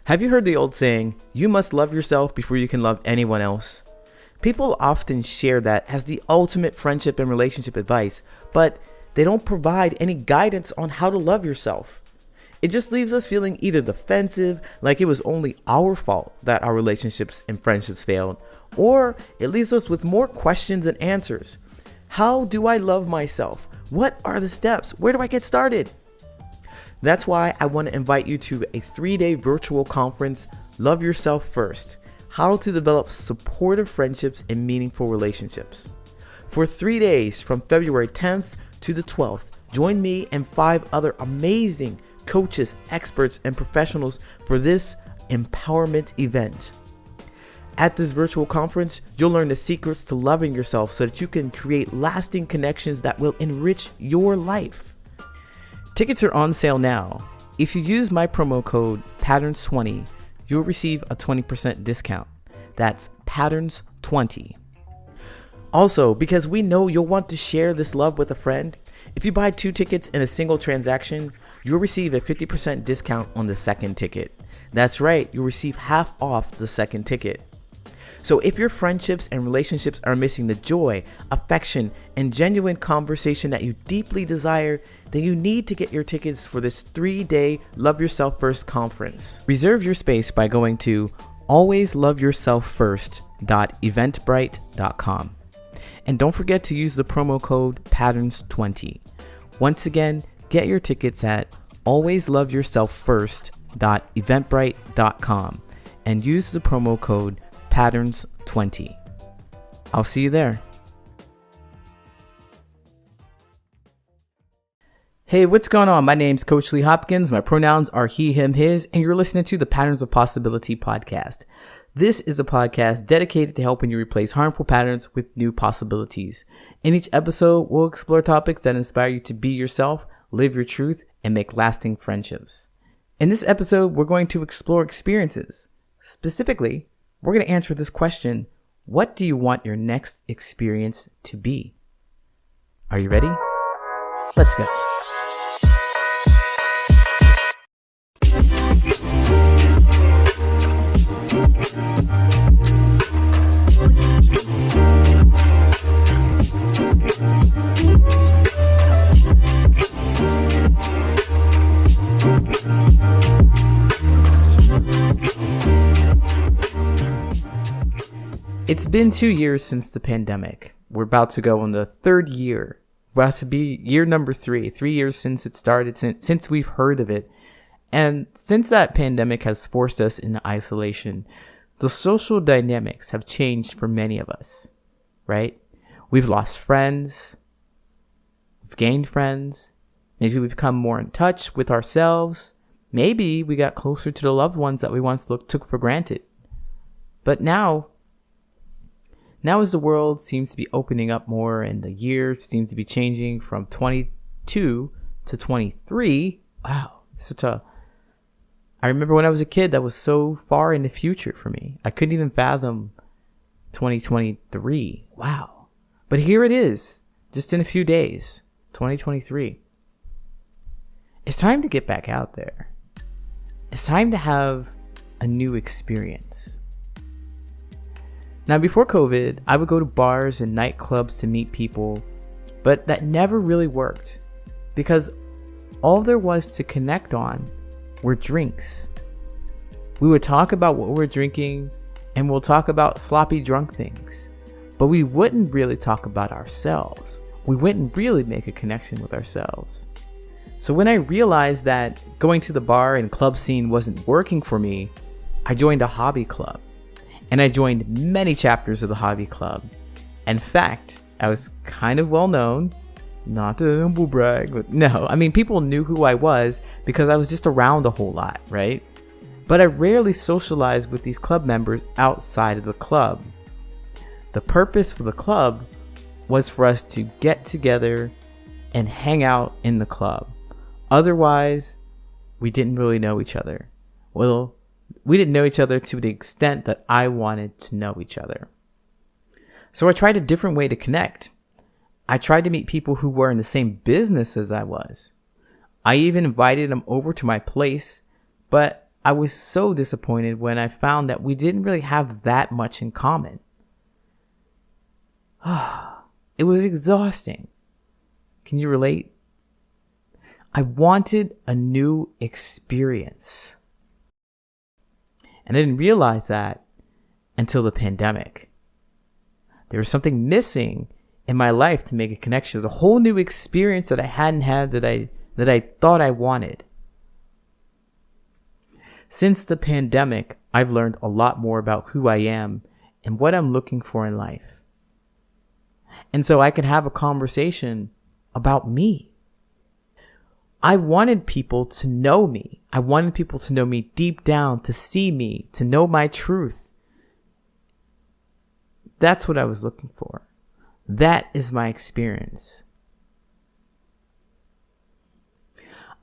Have you heard the old saying, you must love yourself before you can love anyone else? People often share that as the ultimate friendship and relationship advice, but they don't provide any guidance on how to love yourself. It just leaves us feeling either defensive, like it was only our fault that our relationships and friendships failed, or it leaves us with more questions and answers. How do I love myself? What are the steps? Where do I get started? That's why I want to invite you to a 3-day virtual conference, Love Yourself First, How to Develop Supportive Friendships and Meaningful Relationships. For 3 days from February 10th to the 12th, join me and 5 other amazing coaches, experts, and professionals for this empowerment event. At this virtual conference, you'll learn the secrets to loving yourself so that you can create lasting connections that will enrich your life. Tickets are on sale now. If you use my promo code PATTERNS20, you'll receive a 20% discount. That's PATTERNS20. Also, because we know you'll want to share this love with a friend, if you buy 2 tickets in a single transaction, you'll receive a 50% discount on the second ticket. That's right, you'll receive half off the second ticket. So if your friendships and relationships are missing the joy, affection, and genuine conversation that you deeply desire, then you need to get your tickets for this 3-day Love Yourself First conference. Reserve your space by going to alwaysloveyourselffirst.eventbrite.com. And don't forget to use the promo code PATTERNS20. Once again, get your tickets at alwaysloveyourselffirst.eventbrite.com and use the promo code PATTERNS20. I'll see you there. Hey, what's going on? My name's Coach Lee Hopkins. My pronouns are he, him, his, and you're listening to the Patterns of Possibility podcast. This is a podcast dedicated to helping you replace harmful patterns with new possibilities. In each episode, we'll explore topics that inspire you to be yourself, live your truth, and make lasting friendships. In this episode, we're going to explore experiences. Specifically, we're going to answer this question: what do you want your next experience to be? Are you ready? Let's go. It's been 2 years since the pandemic. We're about to go on the 3rd year. We're about to be year number 3. 3 years since it started, since we've heard of it. And since that pandemic has forced us into isolation, the social dynamics have changed for many of us, right? We've lost friends. We've gained friends. Maybe we've come more in touch with ourselves. Maybe we got closer to the loved ones that we once took for granted. But now as the world seems to be opening up more and the year seems to be changing from 22 to 23, wow, it's I remember when I was a kid, that was so far in the future for me. I couldn't even fathom 2023. Wow. But here it is, just in a few days, 2023. It's time to get back out there. It's time to have a new experience. Now, before COVID, I would go to bars and nightclubs to meet people, but that never really worked because all there was to connect on were drinks. We would talk about what we're drinking and we'll talk about sloppy drunk things, but we wouldn't really talk about ourselves. We wouldn't really make a connection with ourselves. So when I realized that going to the bar and club scene wasn't working for me, I joined a hobby club. And I joined many chapters of the hobby club. In fact, I was kind of well known, not to humble brag, but no, I mean, people knew who I was because I was just around a whole lot, right? But I rarely socialized with these club members outside of the club. The purpose for the club was for us to get together and hang out in the club. Otherwise, we didn't really know each other. Well, we didn't know each other to the extent that I wanted to know each other. So I tried a different way to connect. I tried to meet people who were in the same business as I was. I even invited them over to my place, but I was so disappointed when I found that we didn't really have that much in common. It was exhausting. Can you relate? I wanted a new experience. And I didn't realize that until the pandemic. There was something missing in my life to make a connection. There's a whole new experience that I hadn't had that I thought I wanted. Since the pandemic, I've learned a lot more about who I am and what I'm looking for in life. And so I could have a conversation about me. I wanted people to know me. I wanted people to know me deep down, to see me, to know my truth. That's what I was looking for. That is my experience.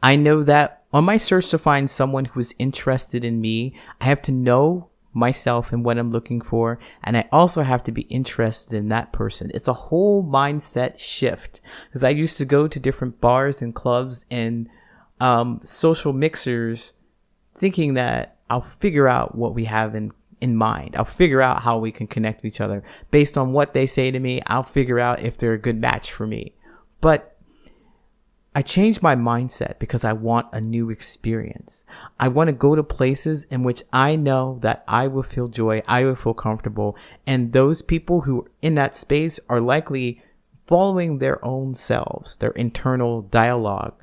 I know that on my search to find someone who is interested in me, I have to know myself and what I'm looking for, and I also have to be interested in that person. It's a whole mindset shift, because I used to go to different bars and clubs and social mixers thinking that I'll figure out what we have in mind. I'll figure out how we can connect with each other based on what they say to me. I'll figure out if they're a good match for me. But I changed my mindset because I want a new experience. I want to go to places in which I know that I will feel joy, I will feel comfortable, and those people who are in that space are likely following their own selves, their internal dialogue,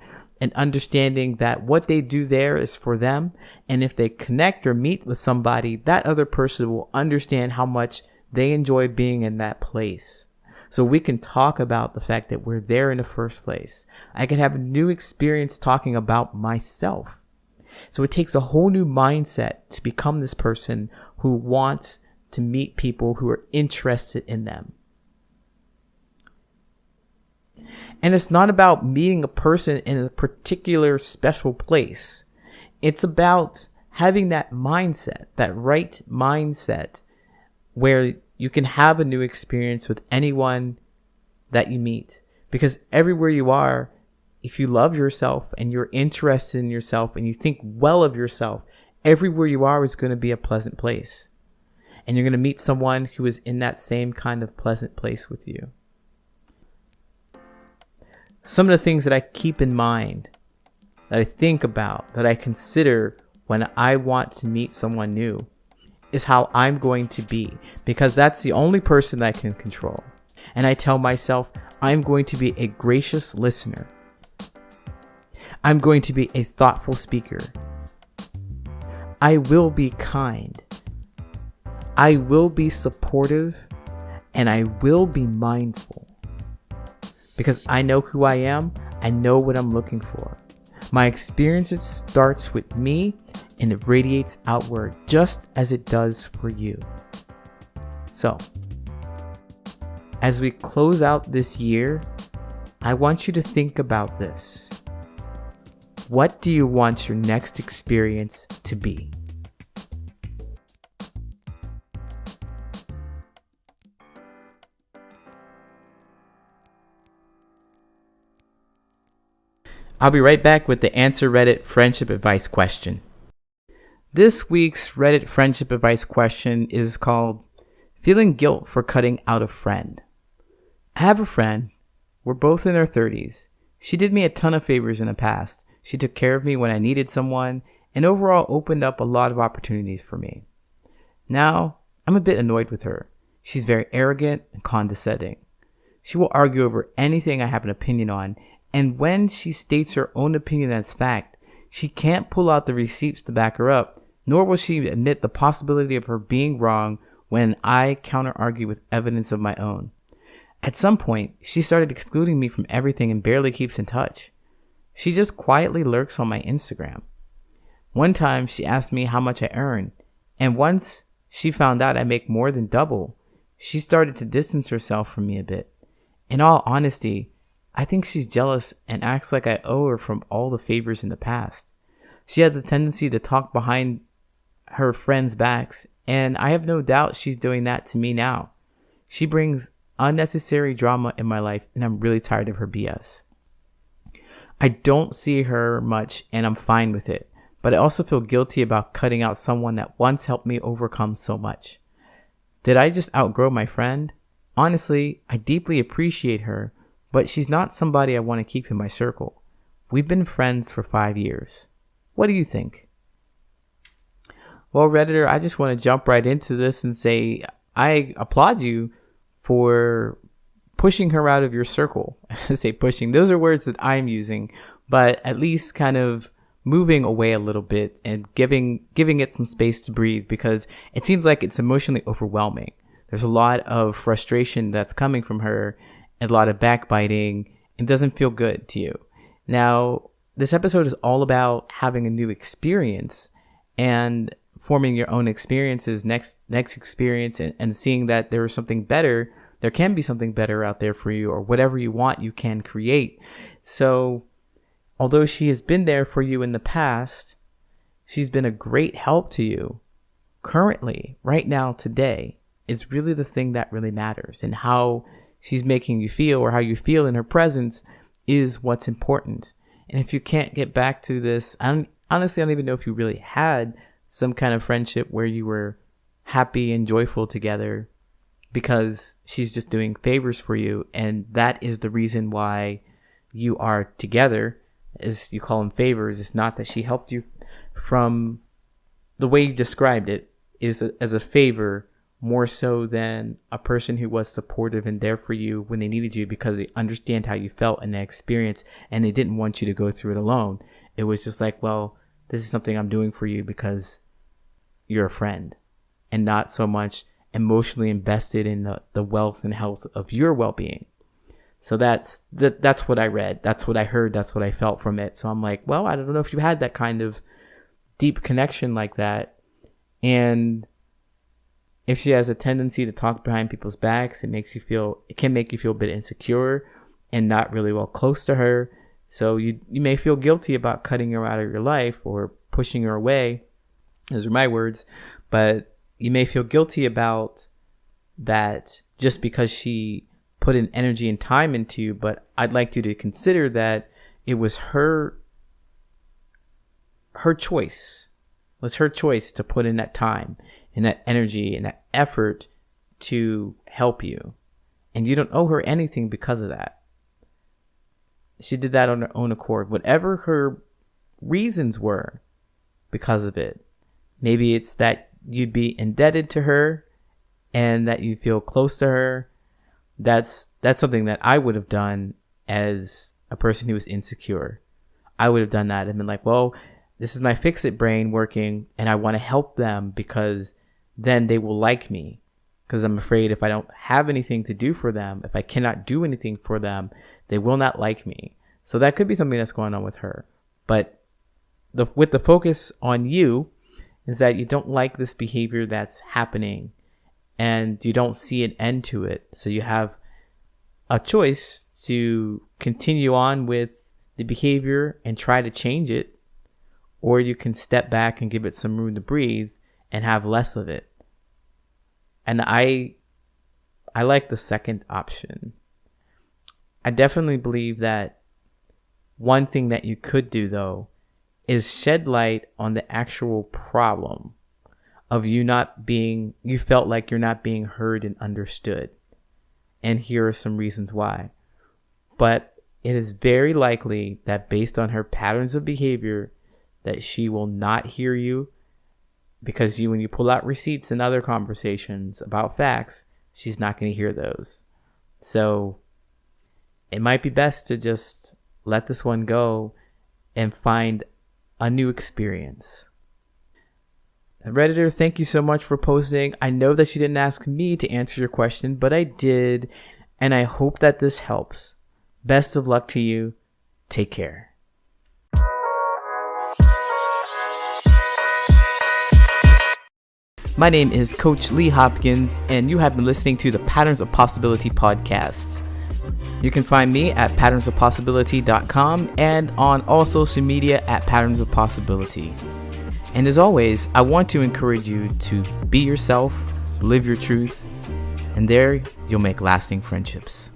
and understanding that what they do there is for them. And if they connect or meet with somebody, that other person will understand how much they enjoy being in that place. So we can talk about the fact that we're there in the first place. I can have a new experience talking about myself. So it takes a whole new mindset to become this person who wants to meet people who are interested in them. And it's not about meeting a person in a particular special place. It's about having that mindset, that right mindset, where you can have a new experience with anyone that you meet. Because everywhere you are, if you love yourself and you're interested in yourself and you think well of yourself, everywhere you are is going to be a pleasant place. And you're going to meet someone who is in that same kind of pleasant place with you. Some of the things that I keep in mind, that I think about, that I consider when I want to meet someone new, is how I'm going to be, because that's the only person that I can control. And I tell myself, I'm going to be a gracious listener. I'm going to be a thoughtful speaker. I will be kind. I will be supportive, and I will be mindful. Because I know who I am, I know what I'm looking for. My experience starts with me and it radiates outward just as it does for you. So, as we close out this year, I want you to think about this. What do you want your next experience to be? I'll be right back with the Answer Reddit friendship advice question. This week's Reddit friendship advice question is called Feeling Guilt for Cutting Out a Friend. I have a friend. We're both in our 30s. She did me a ton of favors in the past. She took care of me when I needed someone and overall opened up a lot of opportunities for me. Now, I'm a bit annoyed with her. She's very arrogant and condescending. She will argue over anything I have an opinion on, and when she states her own opinion as fact, she can't pull out the receipts to back her up, nor will she admit the possibility of her being wrong when I counter-argue with evidence of my own. At some point, she started excluding me from everything and barely keeps in touch. She just quietly lurks on my Instagram. One time, she asked me how much I earn, and once she found out I make more than double, she started to distance herself from me a bit. In all honesty, I think she's jealous and acts like I owe her from all the favors in the past. She has a tendency to talk behind her friends' backs, and I have no doubt she's doing that to me now. She brings unnecessary drama in my life, and I'm really tired of her BS. I don't see her much, and I'm fine with it, but I also feel guilty about cutting out someone that once helped me overcome so much. Did I just outgrow my friend? Honestly, I deeply appreciate her, but she's not somebody I want to keep in my circle. We've been friends for 5 years. What do you think? Well, Redditor, I just want to jump right into this and say I applaud you for pushing her out of your circle. I say pushing. Those are words that I'm using, but at least kind of moving away a little bit and giving it some space to breathe, because it seems like it's emotionally overwhelming. There's a lot of frustration that's coming from her, a lot of backbiting. It doesn't feel good to you. Now, this episode is all about having a new experience and forming your own experiences, next experience, and seeing that there is something better. There can be something better out there for you, or whatever you want, you can create. So, although she has been there for you in the past, she's been a great help to you currently, right now, today. Is really the thing that really matters, and how she's making you feel, or how you feel in her presence, is what's important. And if you can't get back to this, honestly, I don't even know if you really had some kind of friendship where you were happy and joyful together, because she's just doing favors for you, and that is the reason why you are together, as you call them favors. It's not that she helped you, from the way you described it, is as a favor, more so than a person who was supportive and there for you when they needed you, because they understand how you felt in that experience, and they didn't want you to go through it alone. It was just like, well, this is something I'm doing for you because you're a friend, and not so much emotionally invested in the wealth and health of your well-being. So that's what I read. That's what I heard. That's what I felt from it. So I'm like, well, I don't know if you had that kind of deep connection like that. And if she has a tendency to talk behind people's backs, it can make you feel a bit insecure and not really well close to her. So you may feel guilty about cutting her out of your life or pushing her away. Those are my words. But you may feel guilty about that just because she put in energy and time into you. But I'd like you to consider that it was her choice. It was her choice to put in that time and that energy and that effort to help you. And you don't owe her anything because of that. She did that on her own accord. Whatever her reasons were because of it. Maybe it's that you'd be indebted to her and that you feel close to her. That's something that I would have done as a person who was insecure. I would have done that and been like, well, this is my fix-it brain working, and I want to help them because then they will like me. Because I'm afraid if I don't have anything to do for them, if I cannot do anything for them, they will not like me. So that could be something that's going on with her. But with the focus on you is that you don't like this behavior that's happening and you don't see an end to it. So you have a choice to continue on with the behavior and try to change it, or you can step back and give it some room to breathe and have less of it. And I like the second option. I definitely believe that one thing that you could do, though, is shed light on the actual problem of you felt like you're not being heard and understood. And here are some reasons why. But it is very likely that based on her patterns of behavior, that she will not hear you, because when you pull out receipts and other conversations about facts, she's not going to hear those. So it might be best to just let this one go and find a new experience. Redditor, thank you so much for posting. I know that you didn't ask me to answer your question, but I did, and I hope that this helps. Best of luck to you. Take care. My name is Coach Lee Hopkins, and you have been listening to the Patterns of Possibility podcast. You can find me at patternsofpossibility.com and on all social media at Patterns of Possibility. And as always, I want to encourage you to be yourself, live your truth, and there you'll make lasting friendships.